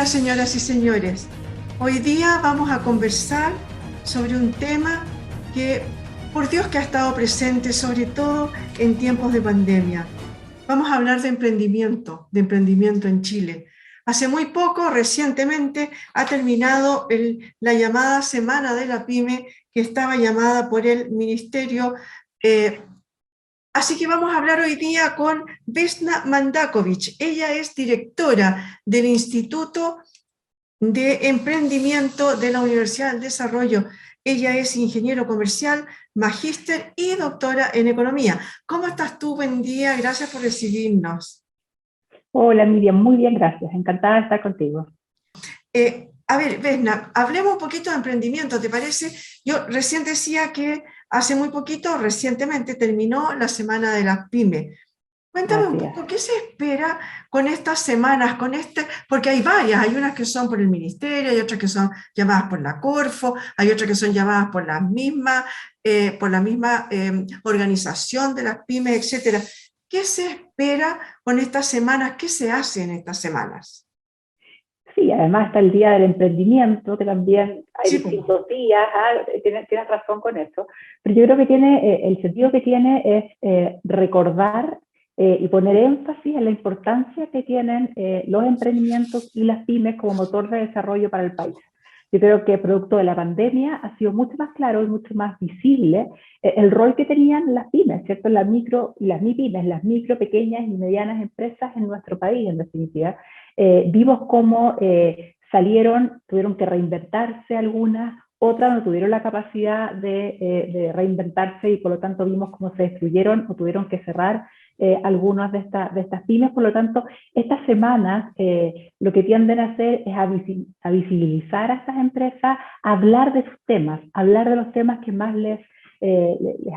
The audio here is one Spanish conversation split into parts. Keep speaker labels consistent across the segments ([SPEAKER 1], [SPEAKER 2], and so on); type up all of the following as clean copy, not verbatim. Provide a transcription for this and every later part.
[SPEAKER 1] días, señoras y señores. Hoy día vamos a conversar sobre un tema que, por Dios, que ha estado presente, sobre todo en tiempos de pandemia. Vamos a hablar de emprendimiento en Chile. Hace muy poco, recientemente, ha terminado la llamada Semana de la Pyme, que estaba llamada por el Ministerio. Así que vamos a hablar hoy día con Vesna Mandakovic. Ella es directora del Instituto de Emprendimiento de la Universidad del Desarrollo. Ella es ingeniero comercial, magíster y doctora en economía. ¿Cómo estás tú? Buen día, gracias por recibirnos.
[SPEAKER 2] Hola Miriam, muy bien, gracias. Encantada de estar contigo.
[SPEAKER 1] A ver, Vesna, hablemos un poquito de emprendimiento, ¿te parece? Yo recién decía que hace muy poquito, recientemente, terminó la Semana de las Pymes. Cuéntame un
[SPEAKER 2] Así es.
[SPEAKER 1] poco, ¿qué se espera con estas semanas, porque hay varias, hay unas que son por el Ministerio, hay otras que son llamadas por la Corfo, hay otras que son llamadas por la misma organización de las pymes, etcétera. ¿Qué se espera con estas semanas? ¿Qué se hace en estas semanas?
[SPEAKER 2] Sí, además está el Día del Emprendimiento, que también hay
[SPEAKER 1] Sí, pues.
[SPEAKER 2] distintos días, tienes razón con eso, pero yo creo que tiene, el sentido que tiene es recordar y poner énfasis en la importancia que tienen los emprendimientos y las pymes como motor de desarrollo para el país. Yo creo que producto de la pandemia ha sido mucho más claro y mucho más visible el rol que tenían las pymes, ¿cierto? Las micro y las MIPYMES, las micro, pequeñas y medianas empresas en nuestro país, en definitiva. Vimos cómo salieron, tuvieron que reinventarse algunas, otras no tuvieron la capacidad de reinventarse y por lo tanto vimos cómo se destruyeron o tuvieron que cerrar algunas de estas pymes. Por lo tanto, estas semanas lo que tienden a hacer es a visibilizar a estas empresas, a hablar de sus temas, hablar de los temas que más les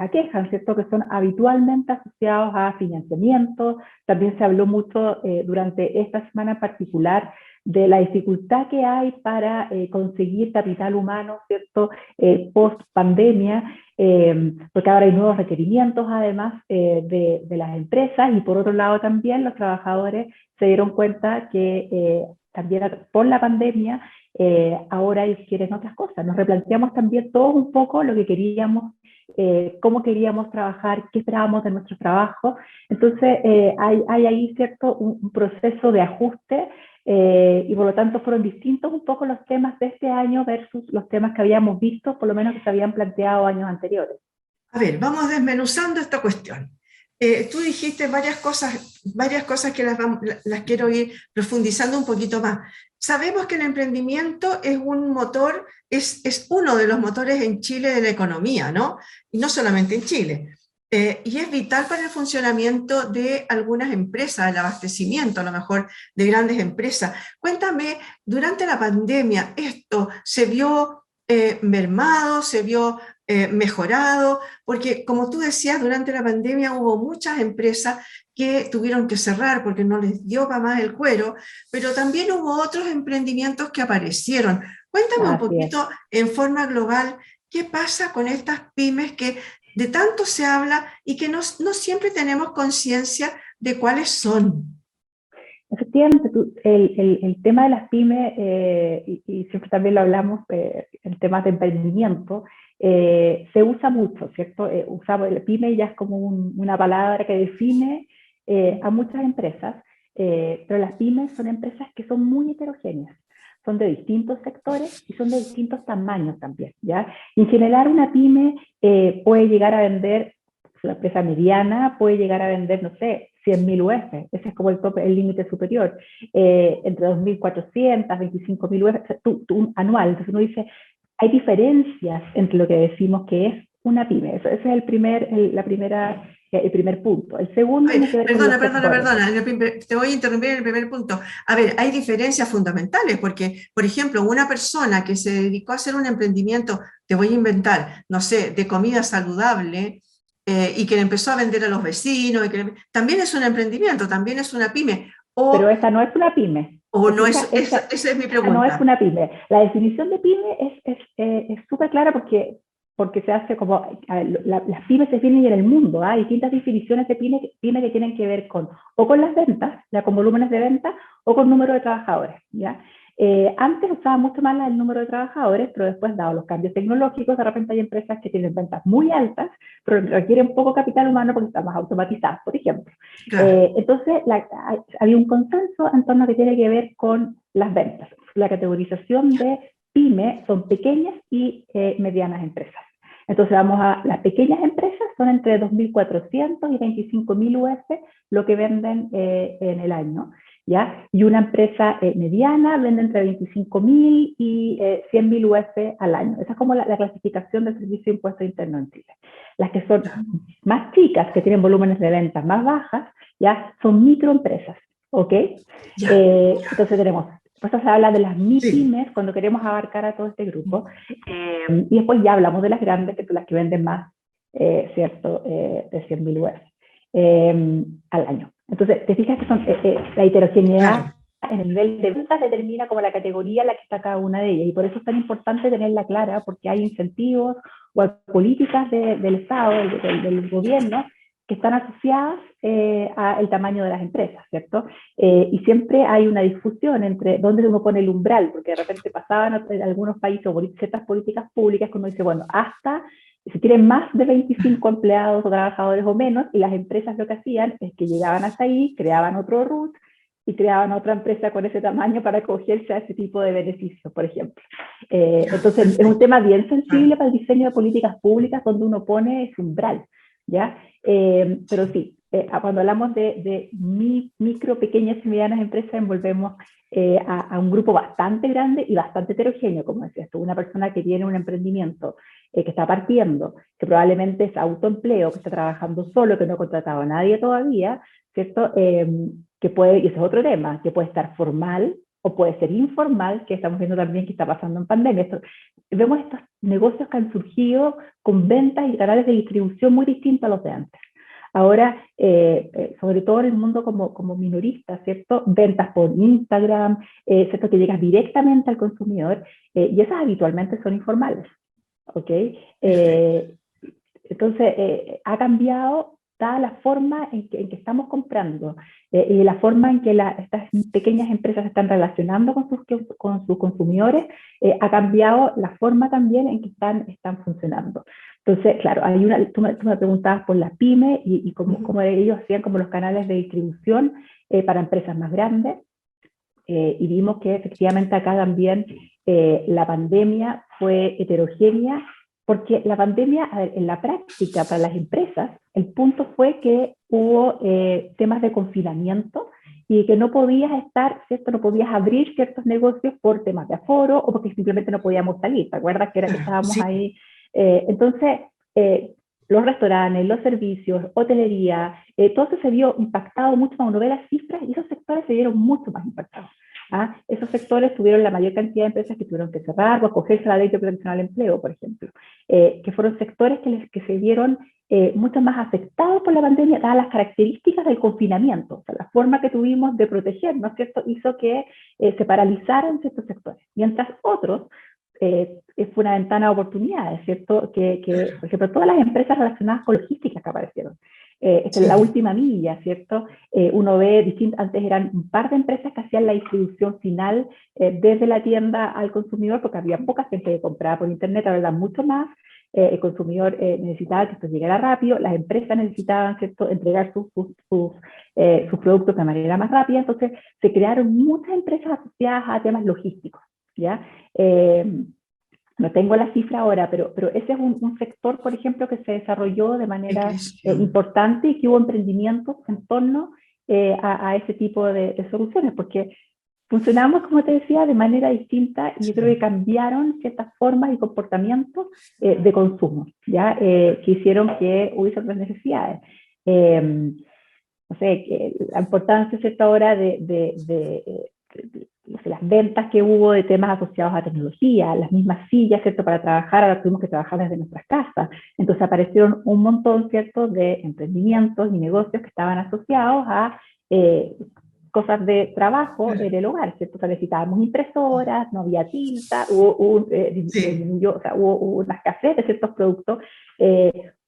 [SPEAKER 2] aquejan, ¿cierto? Que son habitualmente asociados a financiamiento. También se habló mucho durante esta semana en particular de la dificultad que hay para conseguir capital humano, ¿cierto? Post pandemia, porque ahora hay nuevos requerimientos además de las empresas, y por otro lado también los trabajadores se dieron cuenta que también por la pandemia ahora ellos quieren otras cosas. Nos replanteamos también todos un poco lo que queríamos, cómo queríamos trabajar, qué esperábamos de nuestro trabajo. Entonces hay ahí, ¿cierto?, un proceso de ajuste y por lo tanto fueron distintos un poco los temas de este año versus los temas que habíamos visto, por lo menos que se habían planteado años anteriores.
[SPEAKER 1] A ver, vamos desmenuzando esta cuestión. Tú dijiste varias cosas que las quiero ir profundizando un poquito más. Sabemos que el emprendimiento es un motor, es uno de los motores en Chile de la economía, ¿no? Y no solamente en Chile. Y es vital para el funcionamiento de algunas empresas, el abastecimiento a lo mejor de grandes empresas. Cuéntame, durante la pandemia, ¿esto se vio mermado, se vio mejorado? Porque como tú decías, durante la pandemia hubo muchas empresas que tuvieron que cerrar porque no les dio para más el cuero, pero también hubo otros emprendimientos que aparecieron. Cuéntame un
[SPEAKER 2] Así es.
[SPEAKER 1] poquito en forma global, ¿qué pasa con estas pymes que de tanto se habla y que no siempre tenemos conciencia de cuáles son?
[SPEAKER 2] Efectivamente, el tema de las pymes, y siempre también lo hablamos, el tema de emprendimiento, se usa mucho, ¿cierto? Usamos el pyme ya es como una palabra que define a muchas empresas, pero las pymes son empresas que son muy heterogéneas, son de distintos sectores y son de distintos tamaños también, ¿ya? En general, una pyme puede llegar a vender, una empresa mediana puede llegar a vender, no sé, 100.000 UF, ese es como el tope, el límite superior, entre 2.400, 25.000 UF anual. Entonces uno dice, hay diferencias entre lo que decimos que es una pyme. Ese es el primer punto. El segundo
[SPEAKER 1] Ay,
[SPEAKER 2] tiene que ver con los sectores.
[SPEAKER 1] perdona, te voy a interrumpir en el primer punto. A ver, hay diferencias fundamentales porque, por ejemplo, una persona que se dedicó a hacer un emprendimiento, te voy a inventar, no sé, de comida saludable, y que le empezó a vender a los vecinos, también es un emprendimiento, también es una pyme,
[SPEAKER 2] Pero
[SPEAKER 1] o,
[SPEAKER 2] esa no es una pyme.
[SPEAKER 1] o
[SPEAKER 2] ¿Te
[SPEAKER 1] no
[SPEAKER 2] fijas?
[SPEAKER 1] es, esa es mi
[SPEAKER 2] Esa no es
[SPEAKER 1] pregunta.
[SPEAKER 2] una pyme. La definición de pyme es súper clara porque se hace como, las pymes se definen en el mundo, hay distintas definiciones de pyme que tienen que ver con, o con las ventas, ya con volúmenes de venta, o con número de trabajadores, ¿ya? Antes usaba mucho más el número de trabajadores, pero después, dado los cambios tecnológicos, de repente hay empresas que tienen ventas muy altas, pero requieren poco capital humano porque están más automatizadas, por ejemplo.
[SPEAKER 1] Claro.
[SPEAKER 2] Entonces, había un consenso en torno a que tiene que ver con las ventas. La categorización de PYME son pequeñas y medianas empresas. Entonces vamos a las pequeñas empresas, son entre 2.400 y 25.000 UF lo que venden en el año, ¿ya? Y una empresa mediana vende entre 25.000 y 100.000 UF al año. Esa es como la clasificación del Servicio de Impuesto Interno en Chile. Las que son más chicas, que tienen volúmenes de ventas más bajas, ya son microempresas, ¿ok? Entonces tenemos, por eso se habla de las MIPYMES cuando queremos abarcar a todo este grupo, y después ya hablamos de las grandes, que son las que venden más, ¿cierto? De 100.000 UF al año. Entonces, te fijas que son la heterogeneidad en el nivel de ventas determina como la categoría en la que está cada una de ellas, y por eso es tan importante tenerla clara, porque hay incentivos o hay políticas del Estado, del gobierno, que están asociadas al tamaño de las empresas, ¿cierto? Y siempre hay una discusión entre dónde uno pone el umbral, porque de repente pasaban en algunos países o ciertas políticas públicas que uno dice, bueno, hasta si tienen más de 25 empleados o trabajadores o menos, y las empresas lo que hacían es que llegaban hasta ahí, creaban otro RUT y creaban otra empresa con ese tamaño para acogerse a ese tipo de beneficios, por ejemplo. Entonces, es un tema bien sensible para el diseño de políticas públicas donde uno pone ese umbral, ¿ya? Pero sí, cuando hablamos de micro, pequeñas y medianas empresas, envolvemos a un grupo bastante grande y bastante heterogéneo, como decías tú, una persona que tiene un emprendimiento que está partiendo, que probablemente es autoempleo, que está trabajando solo, que no ha contratado a nadie todavía, ¿cierto? Que puede, y ese es otro tema, que puede estar formal o puede ser informal, que estamos viendo también que está pasando en pandemia. Vemos estos negocios que han surgido con ventas y canales de distribución muy distintos a los de antes. Ahora, sobre todo en el mundo como minorista, ¿cierto? Ventas por Instagram, ¿cierto? Que llegas directamente al consumidor, y esas habitualmente son informales, ¿ok? Entonces, ha cambiado dada la forma en que estamos comprando y la forma en que estas pequeñas empresas se están relacionando con sus consumidores, ha cambiado la forma también en que están funcionando. Entonces, claro, tú me preguntabas por las pymes y cómo ellos hacían como los canales de distribución para empresas más grandes, y vimos que efectivamente acá también la pandemia fue heterogénea, porque la pandemia, a ver, en la práctica para las empresas, el punto fue que hubo temas de confinamiento y que no podías estar, ¿cierto? No podías abrir ciertos negocios por temas de aforo o porque simplemente no podíamos salir. ¿Te acuerdas que estábamos ahí? Entonces, los restaurantes, los servicios, hotelería, todo eso se vio impactado mucho más. Uno ve las cifras y esos sectores se vieron mucho más impactados. Esos sectores tuvieron la mayor cantidad de empresas que tuvieron que cerrar o acogerse a la ley de protección al empleo, por ejemplo, que fueron sectores que se vieron mucho más afectados por la pandemia, dadas las características del confinamiento. O sea, la forma que tuvimos de protegernos, ¿cierto?, hizo que se paralizaran ciertos sectores, mientras otros fue una ventana de oportunidades, ¿cierto? Por ejemplo, todas las empresas relacionadas con logística que aparecieron. Esta es la última milla, ¿cierto? Uno ve, antes eran un par de empresas que hacían la distribución final desde la tienda al consumidor, porque había poca gente que compraba por internet, ahora eran mucho más. El consumidor necesitaba que esto llegara rápido, las empresas necesitaban, ¿cierto?, entregar sus productos de manera más rápida, entonces se crearon muchas empresas asociadas a temas logísticos, ¿ya? No tengo la cifra ahora, pero ese es un sector, por ejemplo, que se desarrolló de manera importante y que hubo emprendimientos en torno a ese tipo de soluciones, porque funcionamos, como te decía, de manera distinta y yo creo que cambiaron ciertas formas y comportamientos de consumo, ¿ya? Que hicieron que hubiese otras necesidades. No sé, la importancia, ¿cierto?, ahora las ventas que hubo de temas asociados a tecnología, las mismas sillas, ¿cierto?, para trabajar, ahora tuvimos que trabajar desde nuestras casas. Entonces aparecieron un montón, ¿cierto?, de emprendimientos y negocios que estaban asociados a cosas de trabajo en el hogar, ¿cierto? O sea, necesitábamos impresoras, no había tinta, hubo una escasez de ciertos productos,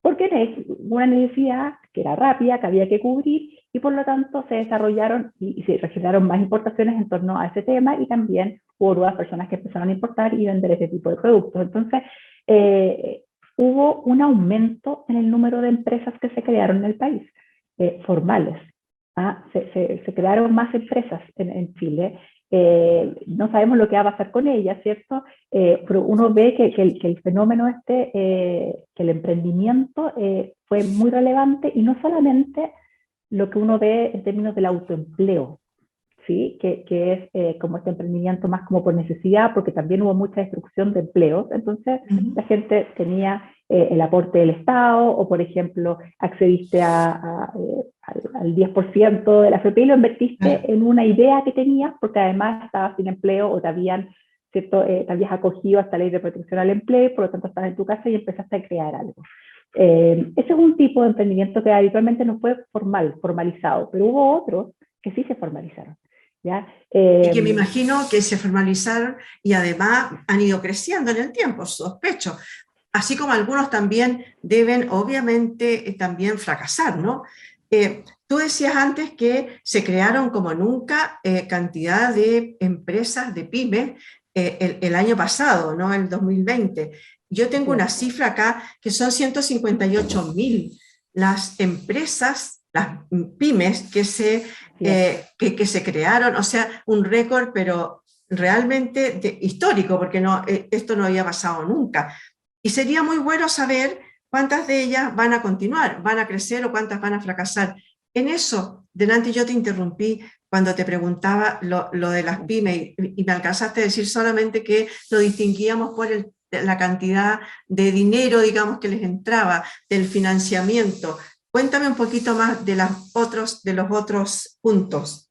[SPEAKER 2] porque una necesidad que era rápida, que había que cubrir, y por lo tanto se desarrollaron y se registraron más importaciones en torno a ese tema, y también hubo nuevas personas que empezaron a importar y vender ese tipo de productos. Entonces, hubo un aumento en el número de empresas que se crearon en el país, formales. Se crearon más empresas en Chile. No sabemos lo que va a pasar con ellas, ¿cierto? Pero uno ve que el fenómeno que el emprendimiento fue muy relevante, y no solamente lo que uno ve en términos del autoempleo, ¿sí? Que es como este emprendimiento más como por necesidad, porque también hubo mucha destrucción de empleos. Entonces la gente tenía el aporte del Estado, o por ejemplo accediste al 10% de la FP y lo invertiste en una idea que tenías, porque además estabas sin empleo o te habían, ¿cierto? Te habías acogido a esta ley de protección al empleo, por lo tanto estabas en tu casa y empezaste a crear algo. Ese es un tipo de emprendimiento que habitualmente no fue formalizado, pero hubo otros que sí se formalizaron, ¿ya?
[SPEAKER 1] Y que me imagino que se formalizaron y además han ido creciendo en el tiempo, sospecho. Así como algunos también deben, obviamente, también fracasar, ¿no? Tú decías antes que se crearon como nunca cantidad de empresas, de pymes, el año pasado, ¿no? El 2020. Yo tengo una cifra acá que son 158.000 las empresas, las pymes que se crearon, o sea, un récord, pero realmente histórico, porque no, esto no había pasado nunca. Y sería muy bueno saber cuántas de ellas van a continuar, van a crecer o cuántas van a fracasar. En eso, delante yo te interrumpí cuando te preguntaba lo de las pymes y me alcanzaste a decir solamente que lo distinguíamos por la cantidad de dinero, digamos, que les entraba, del financiamiento. Cuéntame un poquito más de los otros puntos.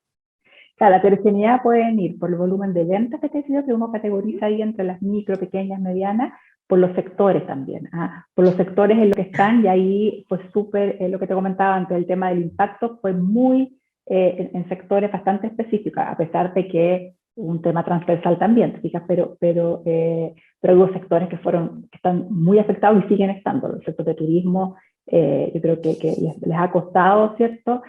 [SPEAKER 2] Claro, la heterogeneidad pueden ir por el volumen de ventas que te decía, que uno categoriza ahí entre las micro, pequeñas, medianas, por los sectores también, por los sectores en los que están, y ahí pues súper, lo que te comentaba antes, el tema del impacto fue muy en sectores bastante específicos, a pesar de que un tema transversal también, ¿te fijas? Pero hubo sectores que están muy afectados y siguen estando. El sector de turismo, yo creo que les ha costado, ¿cierto?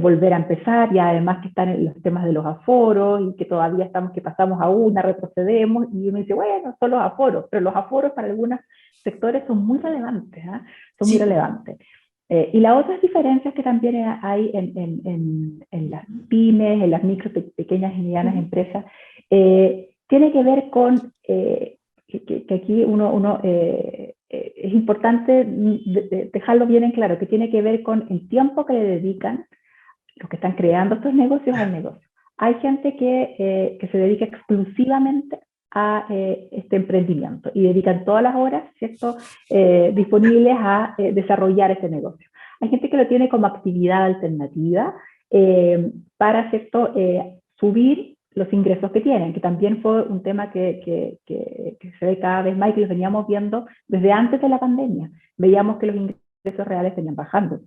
[SPEAKER 2] Volver a empezar, y además que están en los temas de los aforos, y que todavía estamos, que pasamos a una, retrocedemos, y uno dice, bueno, son los aforos, pero los aforos para algunos sectores son muy relevantes, son muy relevantes. Y las otras diferencias que también hay en las pymes, en las micro, pequeñas y medianas empresas, tiene que ver con que aquí es importante dejarlo bien en claro, que tiene que ver con el tiempo que le dedican los que están creando estos negocios al negocio. Hay gente que se dedica exclusivamente a este emprendimiento y dedican todas las horas, ¿cierto?, disponibles a desarrollar este negocio. Hay gente que lo tiene como actividad alternativa para, ¿cierto?, subir los ingresos que tienen, que también fue un tema que se ve cada vez más y que los veníamos viendo desde antes de la pandemia. Veíamos que los ingresos reales venían bajando.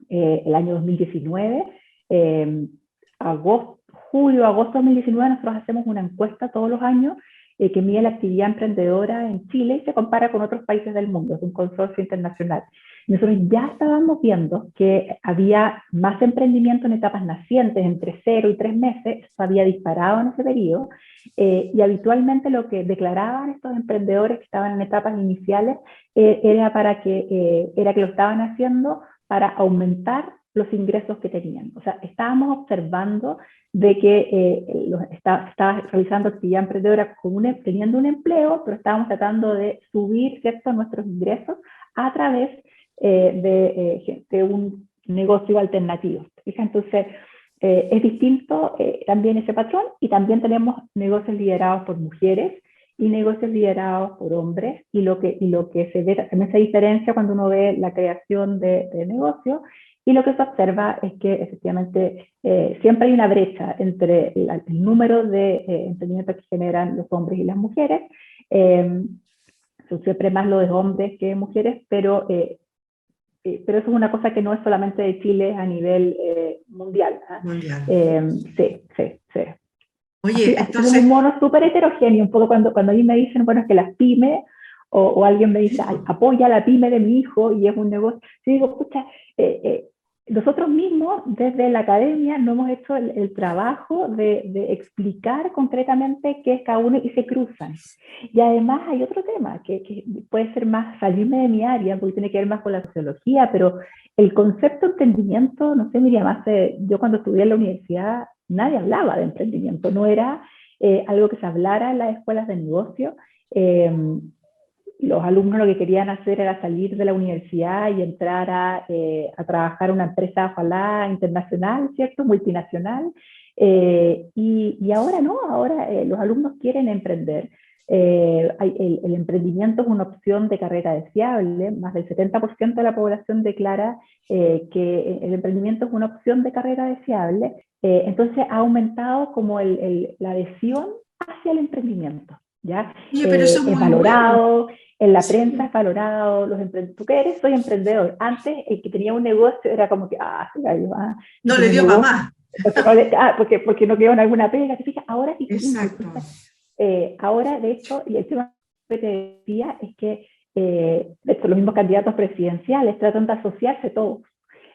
[SPEAKER 2] El año 2019, julio, agosto de 2019, nosotros hacemos una encuesta todos los años que mide la actividad emprendedora en Chile y se compara con otros países del mundo, es un consorcio internacional. Nosotros ya estábamos viendo que había más emprendimiento en etapas nacientes, entre 0 y 3 meses, eso había disparado en ese periodo, y habitualmente lo que declaraban estos emprendedores que estaban en etapas iniciales era que lo estaban haciendo para aumentar los ingresos que tenían. O sea, estábamos observando de que estaba realizando actividad emprendedora teniendo un empleo, pero estábamos tratando de subir, ¿cierto?, nuestros ingresos a través de un negocio alternativo. Entonces, es distinto también ese patrón, y también tenemos negocios liderados por mujeres y negocios liderados por hombres, y lo que se ve también esa diferencia cuando uno ve la creación de negocios, y lo que se observa es que efectivamente siempre hay una brecha entre el número de emprendimientos que generan los hombres y las mujeres, son siempre más los de hombres que mujeres, pero eso es una cosa que no es solamente de Chile, es a nivel mundial.
[SPEAKER 1] Mundial.
[SPEAKER 2] Sí.
[SPEAKER 1] Oye,
[SPEAKER 2] entonces... Es un mono súper heterogéneo, un poco cuando a mí me dicen, bueno, es que las pymes, o alguien me dice, apoya la pyme de mi hijo y es un negocio. Yo digo, escucha, nosotros mismos, desde la academia, no hemos hecho el trabajo de explicar concretamente qué es cada uno y se cruzan. Y además hay otro tema que puede ser más salirme de mi área, porque tiene que ver más con la sociología, pero el concepto de emprendimiento, no sé, Miriam, yo cuando estudié en la universidad, nadie hablaba de emprendimiento, no era algo que se hablara en las escuelas de negocio. Eh, los alumnos lo que querían hacer era salir de la universidad y entrar a trabajar en una empresa, ojalá, internacional, ¿cierto? Multinacional. Y ahora no, ahora los alumnos quieren emprender. El emprendimiento es una opción de carrera deseable, más del 70% de la población declara que el emprendimiento es una opción de carrera deseable, entonces ha aumentado como la adhesión hacia el emprendimiento, ¿ya?
[SPEAKER 1] Oye, pero eso es
[SPEAKER 2] Es
[SPEAKER 1] muy bueno.
[SPEAKER 2] valorado, en la prensa
[SPEAKER 1] Sí.
[SPEAKER 2] es valorado, ¿tú qué eres? Soy emprendedor. Antes, el que tenía un negocio era como que, no
[SPEAKER 1] No le
[SPEAKER 2] tiene
[SPEAKER 1] dio
[SPEAKER 2] negocio,
[SPEAKER 1] mamá.
[SPEAKER 2] porque no quedó en alguna pega, ¿te fijas? Ahora es distinto.
[SPEAKER 1] Exacto.
[SPEAKER 2] Entonces, ahora, de hecho, y el tema que te decía es que, de hecho, los mismos candidatos presidenciales tratan de asociarse todos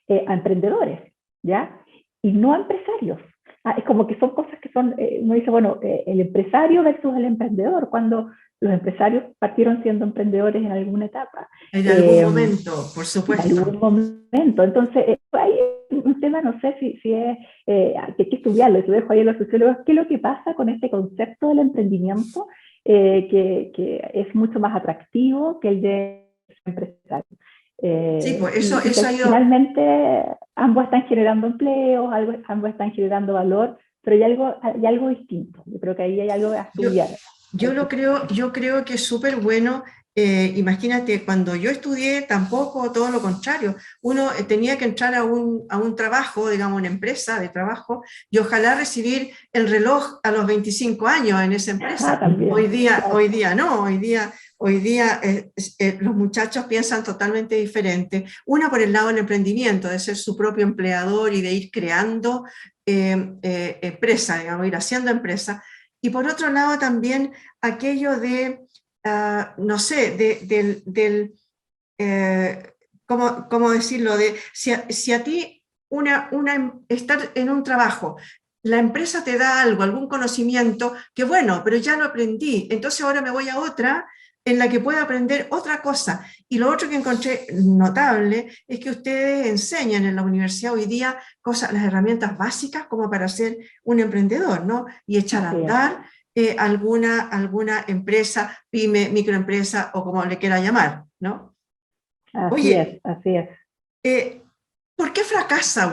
[SPEAKER 2] a emprendedores, ¿ya? Y no a empresarios. Es como que son cosas que son, uno dice, bueno, el empresario versus el emprendedor, cuando los empresarios partieron siendo emprendedores en alguna etapa.
[SPEAKER 1] En algún momento, por
[SPEAKER 2] En
[SPEAKER 1] supuesto.
[SPEAKER 2] algún momento. Entonces, hay un tema, no sé si es, que hay que estudiarlo, eso dejo ahí a los sociólogos, qué es lo que pasa con este concepto del emprendimiento, que es mucho más atractivo que el de empresario.
[SPEAKER 1] Sí, pues
[SPEAKER 2] Y
[SPEAKER 1] eso
[SPEAKER 2] que
[SPEAKER 1] ha ido.
[SPEAKER 2] finalmente ambos están generando empleos, ambos están generando valor, pero hay algo distinto. Yo creo que ahí hay algo a
[SPEAKER 1] Yo,
[SPEAKER 2] estudiar.
[SPEAKER 1] yo creo que es súper bueno. Imagínate, cuando yo estudié, tampoco, todo lo contrario. Uno tenía que entrar a un trabajo, digamos, una empresa de trabajo, y ojalá recibir el reloj a los 25 años en esa empresa.
[SPEAKER 2] También,
[SPEAKER 1] Hoy
[SPEAKER 2] claro.
[SPEAKER 1] día no, hoy día los muchachos piensan totalmente diferente. Una por el lado del emprendimiento, de ser su propio empleador y de ir creando empresa, digamos, ir haciendo empresa. Y por otro lado también aquello de, no sé, ¿cómo decirlo? Si a ti estar en un trabajo, la empresa te da algo, algún conocimiento, que bueno, pero ya lo aprendí, entonces ahora me voy a otra en la que pueda aprender otra cosa. Y lo otro que encontré notable es que ustedes enseñan en la universidad hoy día cosas, las herramientas básicas como para ser un emprendedor, ¿no? Y echar a
[SPEAKER 2] Así es.
[SPEAKER 1] andar alguna empresa, pyme, microempresa o como le quiera llamar, ¿no?
[SPEAKER 2] Así
[SPEAKER 1] Oye,
[SPEAKER 2] es, así es.
[SPEAKER 1] eh, ¿por qué fracasa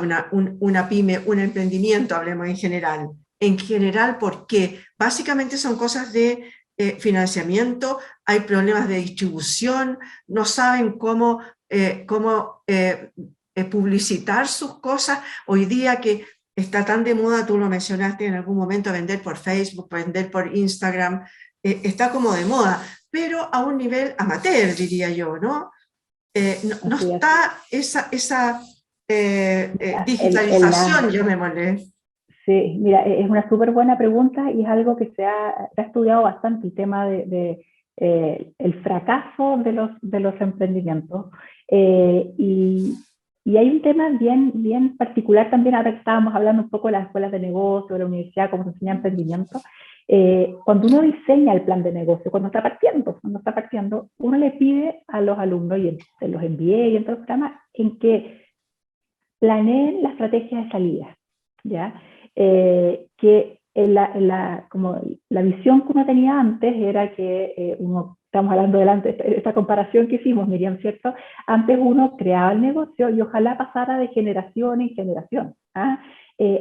[SPEAKER 1] una pyme, un emprendimiento, hablemos en general? En general, ¿por qué? Básicamente son cosas de financiamiento, hay problemas de distribución, no saben cómo publicitar sus cosas. Hoy día que está tan de moda, tú lo mencionaste en algún momento, vender por Facebook, vender por Instagram, está como de moda, pero a un nivel amateur, diría yo, ¿no? No
[SPEAKER 2] Así es.
[SPEAKER 1] está esa
[SPEAKER 2] Mira,
[SPEAKER 1] digitalización, llamémosle.
[SPEAKER 2] sí, mira, es una súper buena pregunta y es algo que se ha estudiado bastante, el tema el fracaso de los emprendimientos. Y hay un tema bien particular también, ahora que estábamos hablando un poco de las escuelas de negocio, de la universidad, cómo se enseña emprendimiento. Cuando uno diseña el plan de negocio, cuando está partiendo, uno le pide a los alumnos y en los MBA y en todos los programas en que planeen la estrategia de salida, ¿ya? Que como la visión que uno tenía antes era que estamos hablando delante, esta comparación que hicimos, Miriam, ¿cierto? Antes uno creaba el negocio y ojalá pasara de generación en generación. ¿Ah?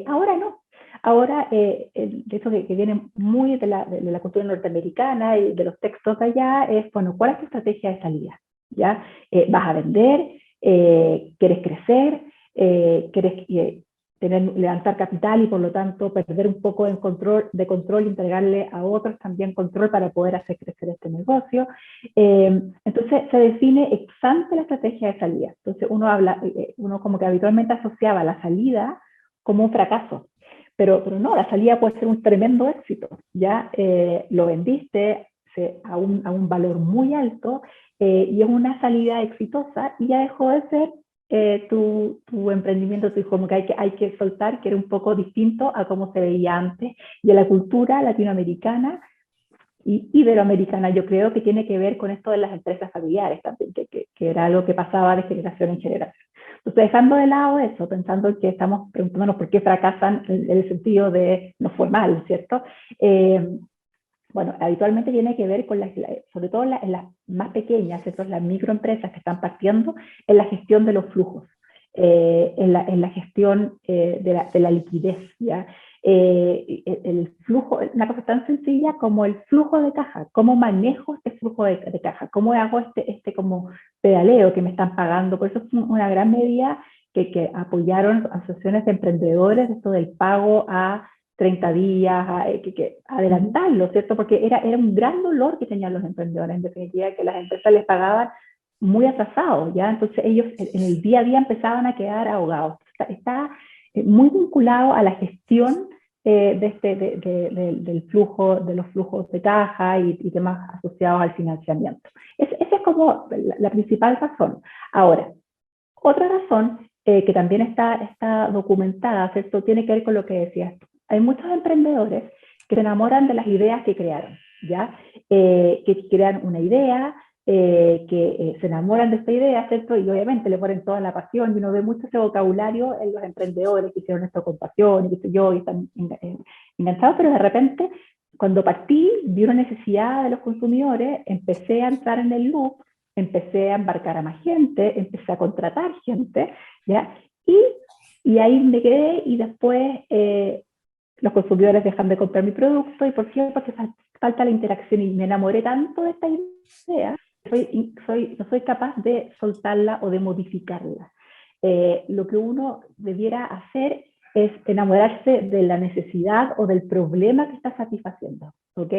[SPEAKER 2] Ahora no. Ahora, de hecho que viene muy de la cultura norteamericana y de los textos de allá, es, bueno, ¿cuál es tu estrategia de salida? ¿Ya? ¿Vas a vender? ¿Quieres crecer? ¿Quieres levantar capital y por lo tanto perder un poco de control y entregarle a otros también control para poder hacer crecer este negocio? Entonces se define ex ante la estrategia de salida. Entonces uno como que habitualmente asociaba la salida como un fracaso. Pero no, la salida puede ser un tremendo éxito. Ya lo vendiste a un valor muy alto y es una salida exitosa y ya dejó de ser tu emprendimiento, tu hijo, como que hay que soltar, que era un poco distinto a cómo se veía antes, y a la cultura latinoamericana y iberoamericana, yo creo que tiene que ver con esto de las empresas familiares también, que era algo que pasaba de generación en generación. Entonces, dejando de lado eso, pensando que estamos preguntándonos por qué fracasan en el sentido de no fue mal, ¿cierto? Bueno, habitualmente tiene que ver con, sobre todo en las más pequeñas, ¿cierto? Las microempresas que están partiendo en la gestión de los flujos, en la gestión de la liquidez, ¿ya? El flujo, una cosa tan sencilla como el flujo de caja, cómo manejo este flujo de caja, cómo hago este como pedaleo que me están pagando. Por eso es una gran medida que apoyaron asociaciones de emprendedores, esto del pago a 30 días, adelantarlo, ¿cierto? Porque era un gran dolor que tenían los emprendedores, en definitiva, que las empresas les pagaban muy atrasados, ¿ya? Entonces ellos en el día a día empezaban a quedar ahogados. Está muy vinculado a la gestión del flujo, de los flujos de caja y temas asociados al financiamiento. Esa es como la principal razón. Ahora, otra razón que también está documentada, ¿cierto? Tiene que ver con lo que decías tú. Hay muchos emprendedores que se enamoran de las ideas que crearon, ¿ya? Que crean una idea, se enamoran de esta idea, ¿cierto? Y obviamente le ponen toda la pasión, y uno ve mucho ese vocabulario en los emprendedores que hicieron esto con pasión, y qué sé yo, y están enganchados, pero de repente, cuando partí, vi una necesidad de los consumidores, empecé a entrar en el loop, empecé a embarcar a más gente, empecé a contratar gente, ¿ya? Y ahí me quedé, y después los consumidores dejan de comprar mi producto, y por cierto, porque falta la interacción, y me enamoré tanto de esta idea, no soy capaz de soltarla o de modificarla. Lo que uno debiera hacer es enamorarse de la necesidad o del problema que está satisfaciendo, ¿ok?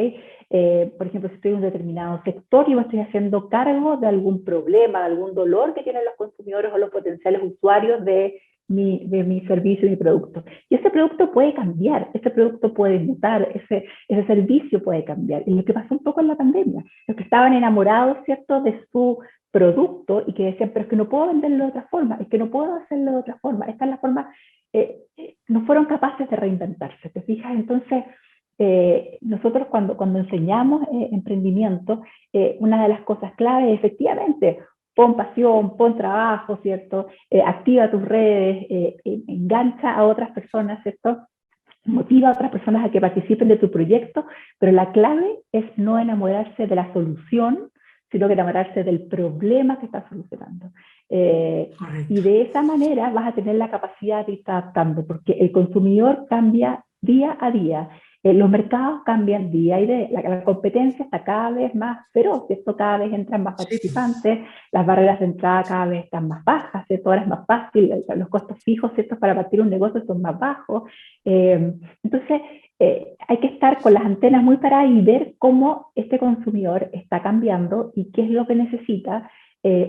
[SPEAKER 2] Por ejemplo, si estoy en un determinado sector y me estoy haciendo cargo de algún problema, de algún dolor que tienen los consumidores o los potenciales usuarios de mi servicio y mi producto. Y ese producto puede cambiar, ese producto puede mutar, ese servicio puede cambiar. Y lo que pasó un poco en la pandemia, los que estaban enamorados, ¿cierto?, de su producto y que decían, pero es que no puedo venderlo de otra forma, es que no puedo hacerlo de otra forma, esta es la forma, no fueron capaces de reinventarse, ¿te fijas? Entonces, nosotros cuando enseñamos emprendimiento, una de las cosas clave es efectivamente, pon pasión, pon trabajo, ¿cierto? Activa tus redes, engancha a otras personas, ¿cierto? Motiva a otras personas a que participen de tu proyecto, pero la clave es no enamorarse de la solución, sino que enamorarse del problema que estás solucionando. Y de esa manera vas a tener la capacidad de estar adaptando, porque el consumidor cambia día a día. Los mercados cambian día a día, la competencia está cada vez más feroz, ¿cierto? Cada vez entran más participantes, las barreras de entrada cada vez están más bajas, ¿cierto? Ahora es más fácil, los costos fijos, ¿cierto?, para partir un negocio son más bajos. Entonces, hay que estar con las antenas muy paradas y ver cómo este consumidor está cambiando y qué es lo que necesita.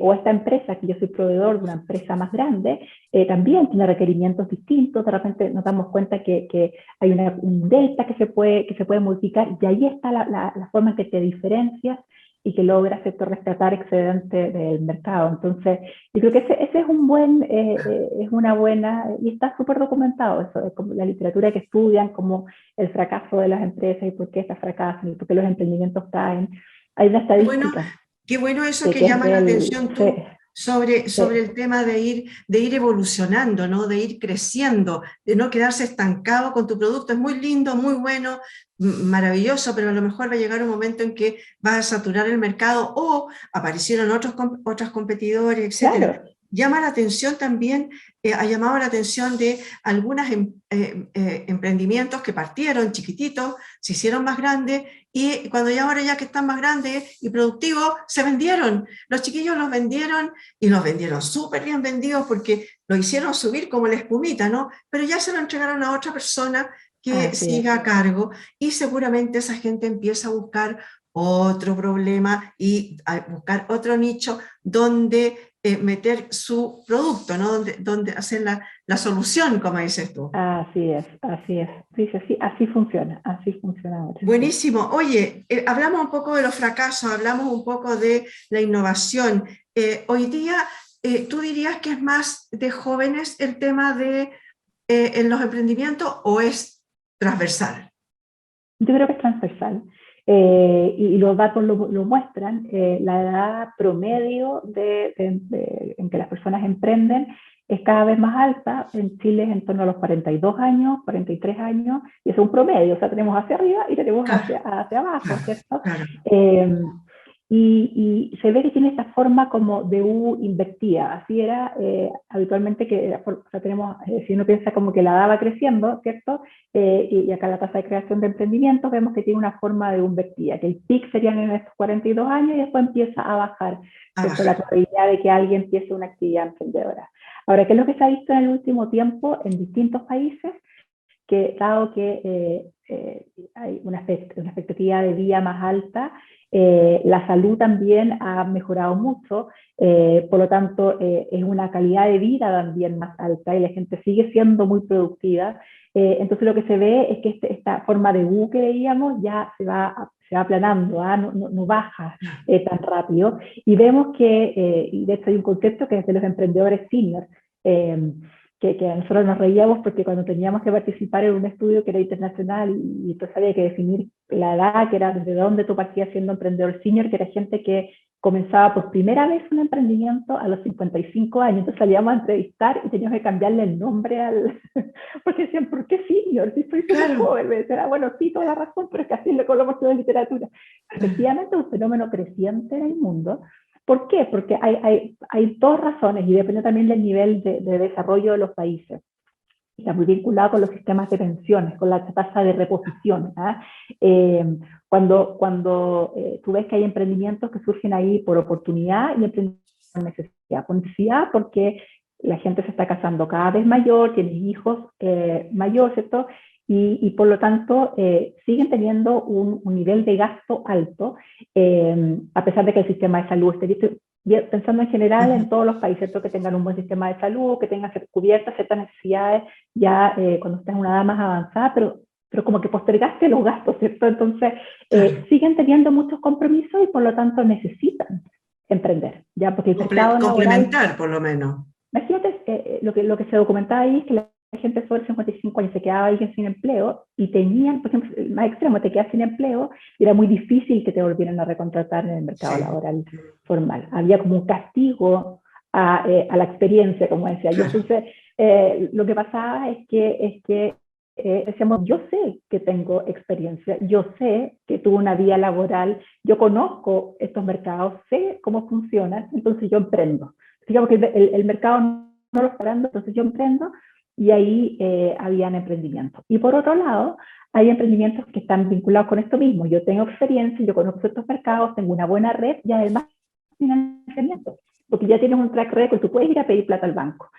[SPEAKER 2] O esta empresa, que yo soy proveedor de una empresa más grande, también tiene requerimientos distintos. De repente nos damos cuenta que hay un delta que se puede modificar, y ahí está la forma en que te diferencias y que logras, ¿cierto?, rescatar excedente del mercado. Entonces, yo creo que ese es es una buena, y está súper documentado eso, es como la literatura que estudian, como el fracaso de las empresas y por qué estas fracasan y por qué los emprendimientos caen. Hay una estadística.
[SPEAKER 1] Qué bueno eso que llama la atención tú sobre el tema de ir evolucionando, ¿no? De ir creciendo, de no quedarse estancado con tu producto. Es muy lindo, muy bueno, maravilloso, pero a lo mejor va a llegar un momento en que vas a saturar el mercado o aparecieron otros competidores, etcétera.
[SPEAKER 2] Claro.
[SPEAKER 1] Llama la atención también, ha llamado la atención de algunos emprendimientos que partieron chiquititos, se hicieron más grandes, y cuando ahora ya que están más grandes y productivos, se vendieron. Los chiquillos los vendieron, y los vendieron súper bien vendidos porque lo hicieron subir como la espumita, ¿no? Pero ya se lo entregaron a otra persona que siga a cargo, y seguramente esa gente empieza a buscar otro problema y a buscar otro nicho donde meter su producto, ¿no? Donde hacer la solución, como dices tú.
[SPEAKER 2] Así es. Sí, así funciona ahora.
[SPEAKER 1] Buenísimo. Oye, hablamos un poco de los fracasos, hablamos un poco de la innovación. Hoy día ¿tú dirías que es más de jóvenes el tema de en los emprendimientos o es transversal?
[SPEAKER 2] Yo creo que es transversal. Y los datos lo muestran. La edad promedio en que las personas emprenden es cada vez más alta. En Chile es en torno a los 42 años, 43 años, y eso es un promedio. O sea, tenemos hacia arriba y tenemos
[SPEAKER 1] Claro,
[SPEAKER 2] hacia abajo,
[SPEAKER 1] claro,
[SPEAKER 2] ¿cierto?
[SPEAKER 1] claro.
[SPEAKER 2] Y se ve que tiene esta forma como de U invertida. Así era habitualmente que, o sea, tenemos, si uno piensa como que la edad va creciendo, ¿cierto? Y acá la tasa de creación de emprendimientos vemos que tiene una forma de U invertida, que el pic serían en estos 42 años y después empieza a bajar, ¿cierto? La probabilidad de que alguien empiece una actividad emprendedora. Ahora, ¿qué es lo que se ha visto en el último tiempo en distintos países? Que dado que hay una expectativa de vida más alta, la salud también ha mejorado mucho, por lo tanto es una calidad de vida también más alta y la gente sigue siendo muy productiva. Entonces lo que se ve es que esta forma de U que veíamos ya se va aplanando, no baja tan rápido. Y vemos que, y de hecho hay un concepto que es de los emprendedores senior, que a nosotros nos reíamos porque cuando teníamos que participar en un estudio que era internacional y entonces había que definir la edad, que era desde dónde tú partías siendo emprendedor senior, que era gente que comenzaba por primera vez un emprendimiento a los 55 años, entonces salíamos a entrevistar y teníamos que cambiarle el nombre porque decían, ¿por qué senior? Si soy súper
[SPEAKER 1] Claro.
[SPEAKER 2] joven, me decían, bueno, sí, toda la razón, pero es que así lo hablamos de literatura. Efectivamente, es un fenómeno creciente en el mundo. ¿Por qué? Porque hay dos razones y depende también del nivel de desarrollo de los países. Está muy vinculado con los sistemas de pensiones, con la tasa de reposición. Cuando tú ves que hay emprendimientos que surgen ahí por oportunidad y emprendimientos por necesidad. Por necesidad porque la gente se está casando cada vez mayor, tiene hijos mayores, ¿cierto? Y por lo tanto siguen teniendo un nivel de gasto alto, a pesar de que el sistema de salud esté pensando en general en todos los países, ¿cierto? Que tengan un buen sistema de salud, que tengan cubiertas ciertas necesidades ya cuando estás en una edad más avanzada, pero como que postergaste los gastos, ¿cierto? Entonces siguen teniendo muchos compromisos y por lo tanto necesitan emprender, ¿ya? Porque el mercado laboral...
[SPEAKER 1] Complementar, por lo menos.
[SPEAKER 2] Imagínate, lo que se documentaba ahí es que la gente sobre 55 años se quedaba alguien sin empleo y tenían, por ejemplo, el más extremo, te quedas sin empleo y era muy difícil que te volvieran a recontratar en el mercado laboral formal. Había como un castigo a la experiencia, como decía yo. Entonces, lo que pasaba es que decíamos, yo sé que tengo experiencia, yo sé que tuve una vida laboral, yo conozco estos mercados, sé cómo funcionan, entonces yo emprendo. Digamos que el mercado no lo está dando, entonces yo emprendo y ahí habían emprendimientos. Y por otro lado, hay emprendimientos que están vinculados con esto mismo. Yo tengo experiencia, yo conozco estos mercados, tengo una buena red y además financiamiento, porque ya tienes un track record, tú puedes ir a pedir plata al banco.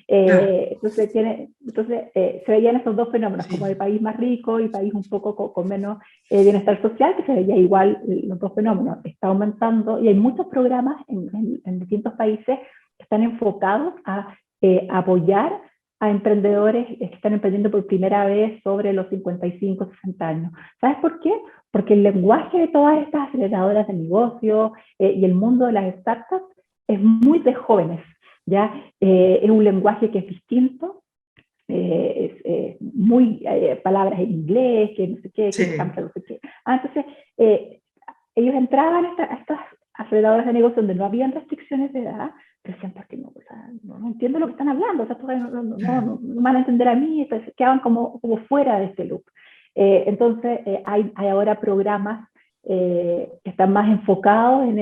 [SPEAKER 2] Entonces se veían estos dos fenómenos, como de país más rico y país un poco con menos bienestar social, que se veía igual los dos fenómenos. Está aumentando y hay muchos programas en distintos países que están enfocados a apoyar a emprendedores que están emprendiendo por primera vez sobre los 55, 60 años. ¿Sabes por qué? Porque el lenguaje de todas estas aceleradoras de negocio y el mundo de las startups es muy de jóvenes, ¿ya? Es un lenguaje que es distinto, muy palabras en inglés, que no sé qué, que cambia, no sé qué. Entonces, ellos entraban a estas aceleradoras de negocio donde no habían restricciones de edad, pero decían, ¿por qué no? O sea, no entiendo lo que están hablando, o sea, no van a entender a mí, entonces quedaban como fuera de este loop. Entonces, hay ahora programas que están más enfocados en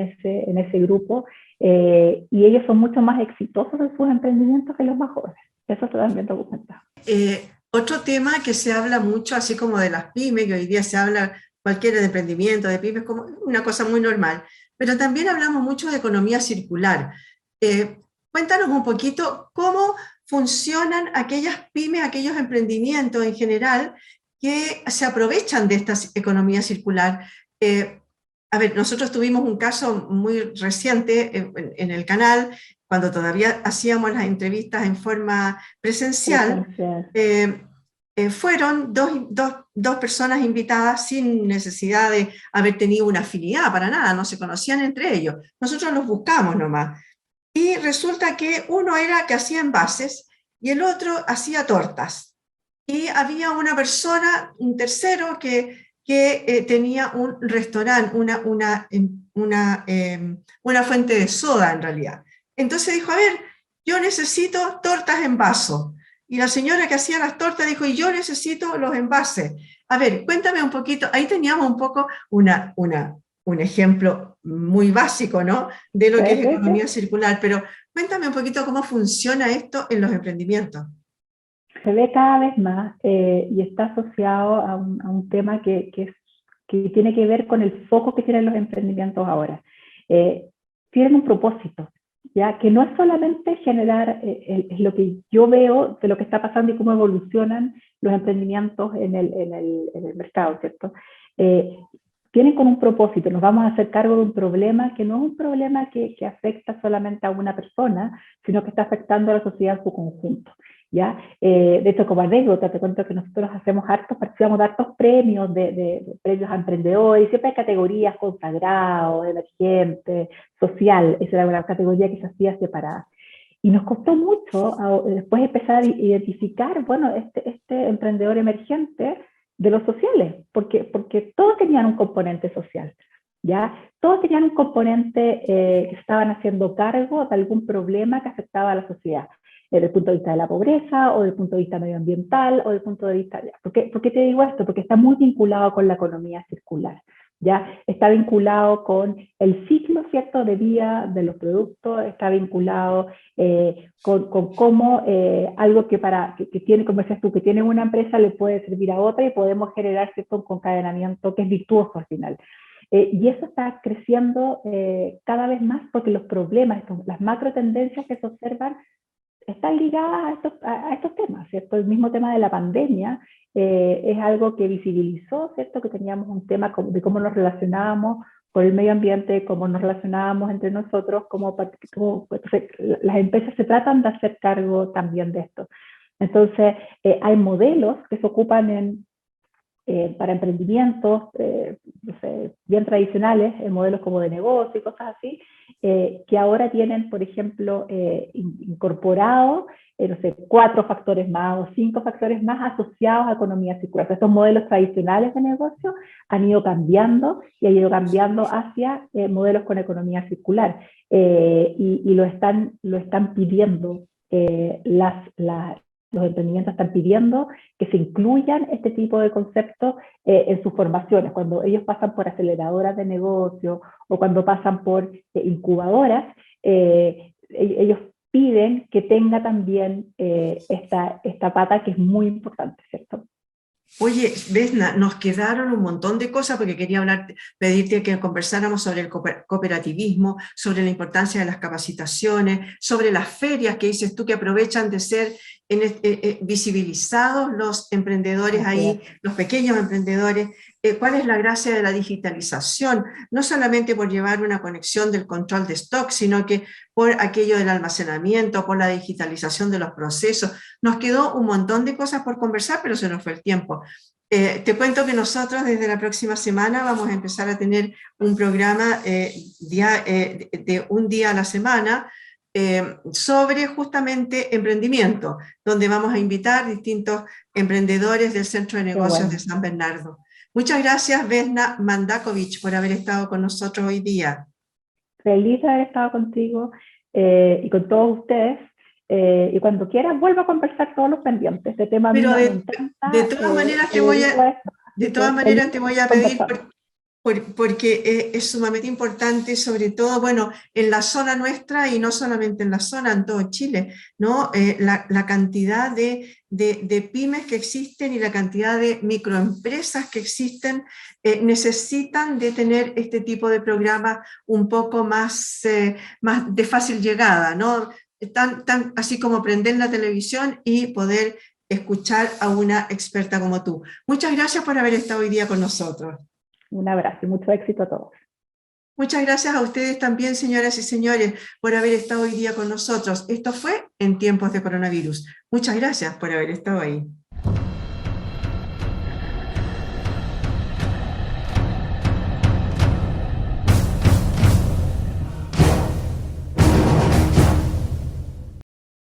[SPEAKER 2] ese grupo y ellos son mucho más exitosos en sus emprendimientos que los más jóvenes. Eso está también documentado.
[SPEAKER 1] Otro tema que se habla mucho, así como de las pymes, que hoy día se habla cualquier de emprendimiento, de pymes, como una cosa muy normal, pero también hablamos mucho de economía circular. Cuéntanos un poquito cómo funcionan aquellas pymes, aquellos emprendimientos en general que se aprovechan de esta economía circular. A ver, nosotros tuvimos un caso muy reciente en el canal, cuando todavía hacíamos las entrevistas en forma presencial. Fueron dos personas invitadas sin necesidad de haber tenido una afinidad para nada, no se conocían entre ellos. Nosotros los buscamos nomás. y resulta que uno era que hacía envases y el otro hacía tortas. Y había una persona, un tercero, que tenía un restaurante, una fuente de soda en realidad. Entonces dijo, a ver, yo necesito tortas en vaso. Y la señora que hacía las tortas dijo, y yo necesito los envases. A ver, cuéntame un poquito, ahí teníamos un poco un ejemplo muy básico, ¿no? De lo
[SPEAKER 2] Sí,
[SPEAKER 1] que es
[SPEAKER 2] sí, sí.
[SPEAKER 1] economía circular, pero cuéntame un poquito cómo funciona esto en los emprendimientos.
[SPEAKER 2] Se ve cada vez más y está asociado a un tema que tiene que ver con el foco que tienen los emprendimientos ahora. Eh, Tienen un propósito, ya que no es solamente generar es lo que yo veo de lo que está pasando y cómo evolucionan los emprendimientos en el mercado, ¿cierto? Eh, Tienen con un propósito, nos vamos a hacer cargo de un problema que no es un problema que afecta solamente a una persona, sino que está afectando a la sociedad en su conjunto. ¿Ya? De hecho, como anécdota, te cuento que nosotros hacemos participamos de hartos premios, de premios a emprendedores, y siempre hay categorías: consagrado, emergente, social. Esa era una categoría que se hacía separada. Y nos costó mucho después empezar a identificar, bueno, este emprendedor emergente de los sociales, porque todos tenían un componente social, ¿ya? Todos tenían un componente que estaban haciendo cargo de algún problema que afectaba a la sociedad, desde el punto de vista de la pobreza, o desde el punto de vista medioambiental, o desde el punto de vista... ¿Por qué te digo esto? Porque está muy vinculado con la economía circular. ¿Ya? Está vinculado con el ciclo, ¿cierto?, de vida de los productos, está vinculado con cómo algo que tiene, como decías tú, que tiene una empresa le puede servir a otra y podemos generar, ¿cierto?, un concadenamiento que es virtuoso al final. Y eso está creciendo cada vez más porque los problemas, las macro tendencias que se observan están ligadas a estos temas, ¿cierto? El mismo tema de la pandemia es algo que visibilizó, ¿cierto? Que teníamos un tema de cómo nos relacionábamos con el medio ambiente, cómo nos relacionábamos entre nosotros, las empresas se tratan de hacer cargo también de esto. Entonces, hay modelos que se ocupan para emprendimientos no sé, bien tradicionales, modelos como de negocio y cosas así, que ahora tienen, por ejemplo, incorporado, no sé, 4 factores más o 5 factores más asociados a economía circular. Estos modelos tradicionales de negocio han ido cambiando y han ido cambiando hacia modelos con economía circular y lo están pidiendo los emprendimientos están pidiendo que se incluyan este tipo de conceptos en sus formaciones. Cuando ellos pasan por aceleradoras de negocio o cuando pasan por incubadoras, ellos piden que tenga también esta pata que es muy importante, ¿cierto?
[SPEAKER 1] Oye, Vesna, nos quedaron un montón de cosas porque quería pedirte que conversáramos sobre el cooperativismo, sobre la importancia de las capacitaciones, sobre las ferias que dices tú que aprovechan de ser visibilizados los emprendedores
[SPEAKER 2] Así es.
[SPEAKER 1] ahí, los pequeños emprendedores. ¿Cuál es la gracia de la digitalización? No solamente por llevar una conexión del control de stock, sino que por aquello del almacenamiento, por la digitalización de los procesos. Nos quedó un montón de cosas por conversar, pero se nos fue el tiempo. Te cuento que nosotros desde la próxima semana vamos a empezar a tener un programa de un día a la semana sobre justamente emprendimiento, donde vamos a invitar distintos emprendedores del Centro de
[SPEAKER 2] Qué
[SPEAKER 1] Negocios de
[SPEAKER 2] bueno.
[SPEAKER 1] San Bernardo. Muchas gracias, Vesna Mandakovic, por haber estado con nosotros hoy día.
[SPEAKER 2] Feliz de haber estado contigo y con todos ustedes. Y cuando quieras, vuelvo a conversar todos los pendientes. Este tema a mí
[SPEAKER 1] Pero
[SPEAKER 2] me
[SPEAKER 1] de
[SPEAKER 2] encanta.
[SPEAKER 1] todas maneras
[SPEAKER 2] Me dedico a esto.
[SPEAKER 1] de
[SPEAKER 2] Así
[SPEAKER 1] todas
[SPEAKER 2] que feliz
[SPEAKER 1] maneras te voy a
[SPEAKER 2] de
[SPEAKER 1] pedir,
[SPEAKER 2] conversar.
[SPEAKER 1] porque es sumamente importante, sobre todo, bueno, en la zona nuestra y no solamente en la zona, en todo Chile, ¿no? La cantidad de pymes que existen y la cantidad de microempresas que existen necesitan de tener este tipo de programas un poco más de fácil llegada, ¿no? Así como prender la televisión y poder escuchar a una experta como tú. Muchas gracias por haber estado hoy día con nosotros.
[SPEAKER 2] Un abrazo y mucho éxito a todos.
[SPEAKER 1] Muchas gracias a ustedes también, señoras y señores, por haber estado hoy día con nosotros. Esto fue En Tiempos de Coronavirus. Muchas gracias por haber estado ahí.